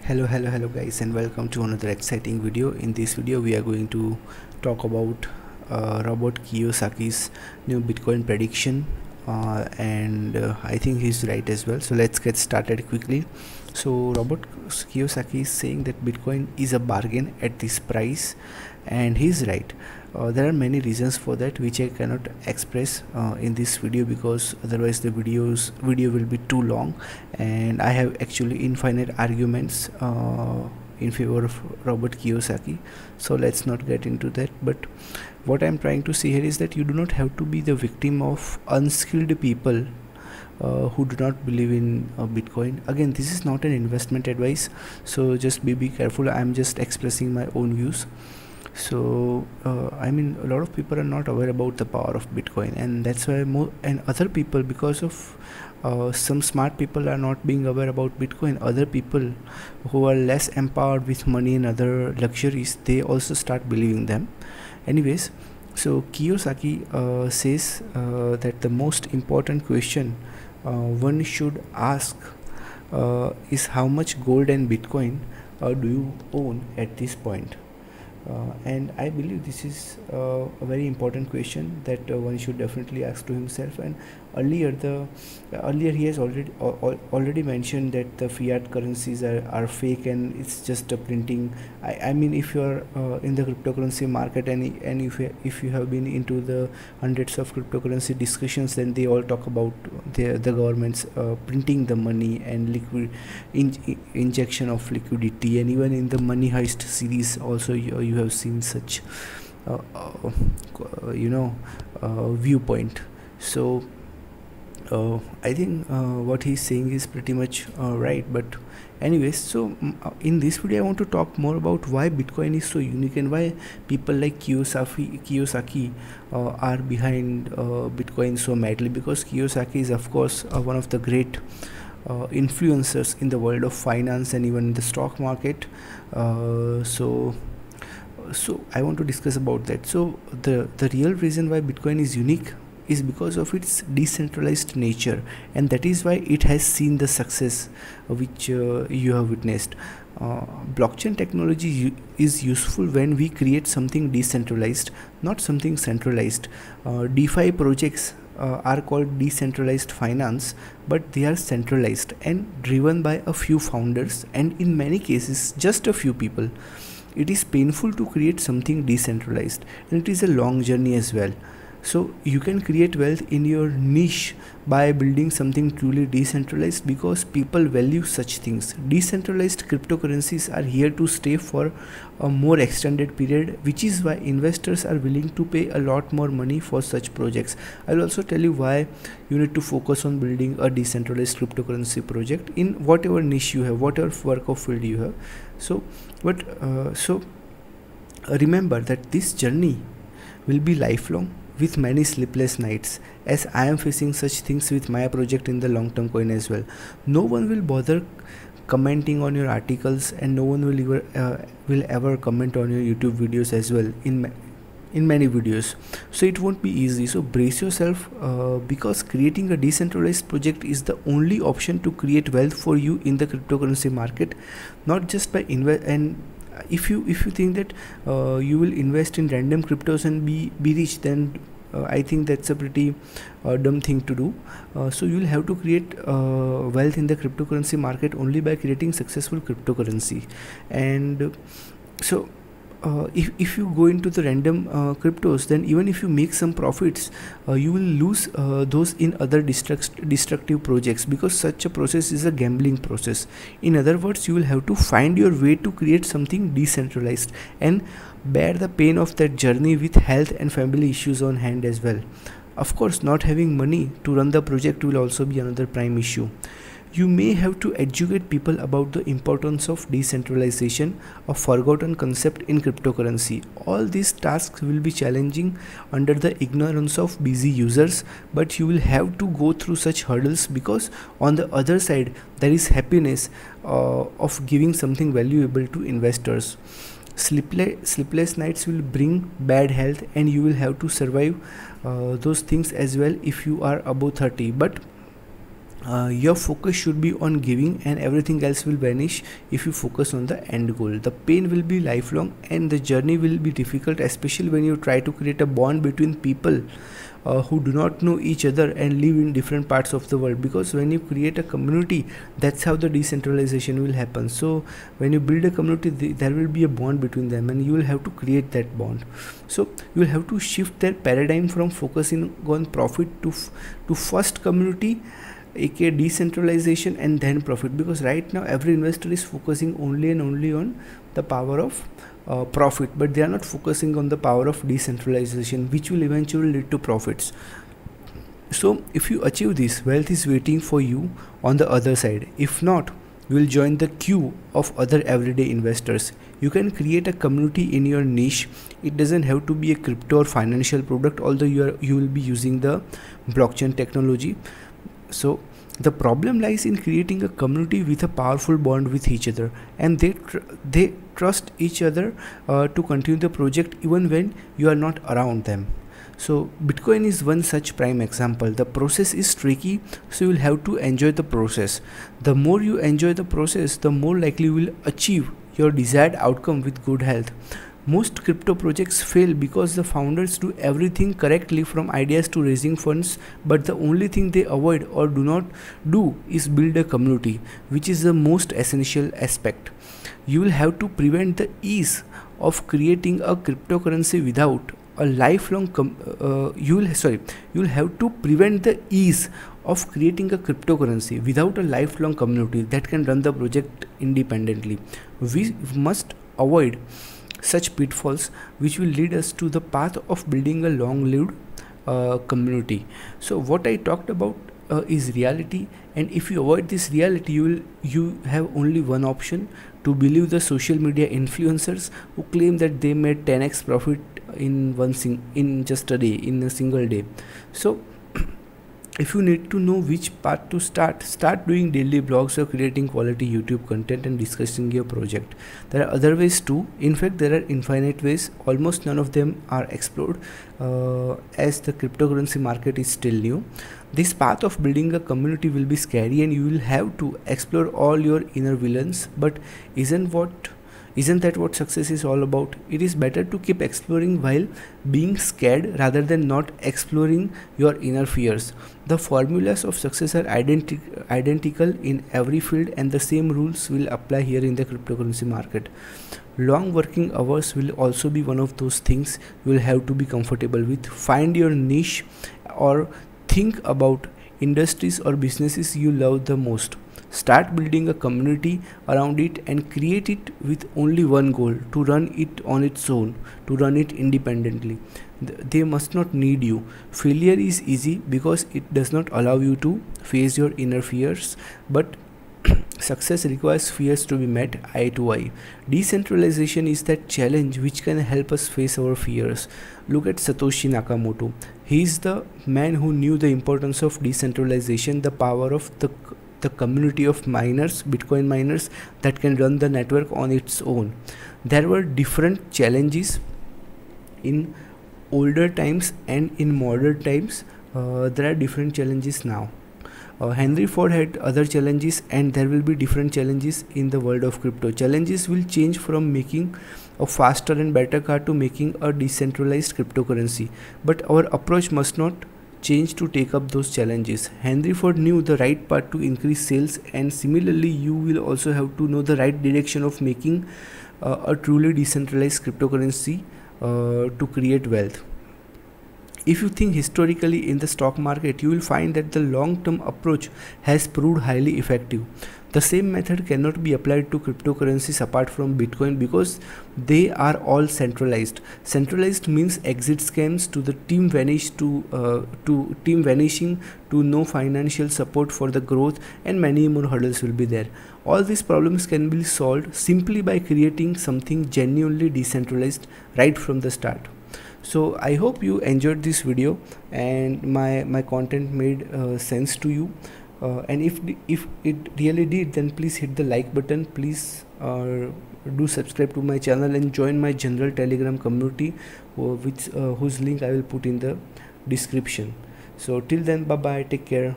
Hello guys, and welcome to another exciting video. In this video we are going to talk about Robert Kiyosaki's new Bitcoin prediction, and I think he's right as well. So let's get started quickly. So Robert Kiyosaki is saying that Bitcoin is a bargain at this price, and he's right. There are many reasons for that which I cannot express in this video, because otherwise the video will be too long, and I have actually infinite arguments in favor of Robert Kiyosaki. So let's not get into that. But what I'm trying to say here is that you do not have to be the victim of unskilled people who do not believe in Bitcoin. Again, this is not an investment advice, so just be careful. I'm just expressing my own views. So I mean, a lot of people are not aware about the power of Bitcoin, and that's why and other people, because of some smart people are not being aware about Bitcoin, other people who are less empowered with money and other luxuries, they also start believing them. Anyways, so Kiyosaki says that the most important question one should ask is how much gold and Bitcoin do you own at this point. And I believe this is a very important question that one should definitely ask to himself. And earlier he has already mentioned that the fiat currencies are fake and it's just a printing. I mean, if you are in the cryptocurrency market, and if you have been into the hundreds of cryptocurrency discussions, then they all talk about the governments printing the money and injection of liquidity. And even in the Money Heist series also you have seen such viewpoint. So I think what he's saying is pretty much right. But anyways, so in this video I want to talk more about why Bitcoin is so unique and why people like Kiyosaki are behind Bitcoin so madly, because Kiyosaki is of course one of the great influencers in the world of finance and even the stock market. So I want to discuss about that. So the real reason why Bitcoin is unique is because of its decentralized nature, and that is why it has seen the success which you have witnessed. Blockchain technology is useful when we create something decentralized, not something centralized. DeFi projects are called decentralized finance, but they are centralized and driven by a few founders, and in many cases just a few people. It is painful to create something decentralized, and it is a long journey as well. So you can create wealth in your niche by building something truly decentralized, because people value such things. Decentralized cryptocurrencies are here to stay for a more extended period, which is why investors are willing to pay a lot more money for such projects. I'll also tell you why you need to focus on building a decentralized cryptocurrency project in whatever niche you have, whatever work of field you have. So remember that this journey will be lifelong, with many sleepless nights, as I am facing such things with my project in the long term coin as well. No one will bother commenting on your articles, and no one will ever comment on your YouTube videos as well in many videos. So it won't be easy. So brace yourself, because creating a decentralized project is the only option to create wealth for you in the cryptocurrency market, not just by if you think that you will invest in random cryptos and be rich, then I think that's a pretty dumb thing to do. So you'll have to create wealth in the cryptocurrency market only by creating successful cryptocurrency. And so if you go into the random cryptos, then even if you make some profits, you will lose those in other destructive projects, because such a process is a gambling process. In other words, you will have to find your way to create something decentralized and bear the pain of that journey with health and family issues on hand as well. Of course, not having money to run the project will also be another prime issue. You may have to educate people about the importance of decentralization, a forgotten concept in cryptocurrency. All these tasks will be challenging under the ignorance of busy users, but you will have to go through such hurdles, because on the other side there is happiness of giving something valuable to investors. Sleepless nights will bring bad health, and you will have to survive those things as well if you are above 30. But Your focus should be on giving, and everything else will vanish if you focus on the end goal. The pain will be lifelong and the journey will be difficult, especially when you try to create a bond between people who do not know each other and live in different parts of the world. Because when you create a community, that's how the decentralization will happen. So when you build a community, there will be a bond between them, and you will have to create that bond. So you will have to shift their paradigm from focusing on profit to first community, aka decentralization, and then profit. Because right now every investor is focusing only and only on the power of profit, but they are not focusing on the power of decentralization, which will eventually lead to profits. So if you achieve this, wealth is waiting for you on the other side. If not, you will join the queue of other everyday investors. You can create a community in your niche. It doesn't have to be a crypto or financial product, although you will be using the blockchain technology. So the problem lies in creating a community with a powerful bond with each other, and they trust each other to continue the project even when you are not around them. So Bitcoin is one such prime example. The process is tricky, so you will have to enjoy the process. The more you enjoy the process, the more likely you will achieve your desired outcome with good health. Most crypto projects fail because the founders do everything correctly, from ideas to raising funds, but the only thing they avoid or do not do is build a community, which is the most essential aspect. You will have to prevent the ease of creating a cryptocurrency without a lifelong you will have to prevent the ease of creating a cryptocurrency without a lifelong community that can run the project independently. We must avoid such pitfalls, which will lead us to the path of building a long-lived community. So what I talked about is reality, and if you avoid this reality, you have only one option: to believe the social media influencers who claim that they made 10x profit in just a day, in a single day. So if you need to know which path to start doing daily blogs or creating quality YouTube content and discussing your project. There are other ways too. In fact, there are infinite ways. Almost none of them are explored as the cryptocurrency market is still new. This path of building a community will be scary, and you will have to explore all your inner villains. But isn't that what success is all about? It is better to keep exploring while being scared rather than not exploring your inner fears. The formulas of success are identical in every field, and the same rules will apply here in the cryptocurrency market. Long working hours will also be one of those things you will have to be comfortable with. Find your niche, or think about industries or businesses you love the most. Start building a community around it and create it with only one goal: to run it on its own, to run it independently. They must not need you. Failure is easy because it does not allow you to face your inner fears, but success requires fears to be met eye to eye. Decentralization is that challenge which can help us face our fears. Look at Satoshi Nakamoto. He is the man who knew the importance of decentralization, the power of the community of miners, Bitcoin miners, that can run the network on its own. There were different challenges in older times, and in modern times there are different challenges now. Henry Ford had other challenges, and there will be different challenges in the world of crypto. Challenges will change from making a faster and better car to making a decentralized cryptocurrency, but our approach must not change to take up those challenges. Henry Ford knew the right path to increase sales, and similarly you will also have to know the right direction of making a truly decentralized cryptocurrency to create wealth. If you think historically in the stock market, you will find that the long-term approach has proved highly effective. The same method cannot be applied to cryptocurrencies apart from Bitcoin, because they are all centralized. Centralized means exit scams, to the team vanishing, to no financial support for the growth, and many more hurdles will be there. All these problems can be solved simply by creating something genuinely decentralized right from the start. So I hope you enjoyed this video and my content made sense to you. And if it really did, then please hit the like button. Please do subscribe to my channel and join my general Telegram community, whose link I will put in the description. So till then, bye bye, take care.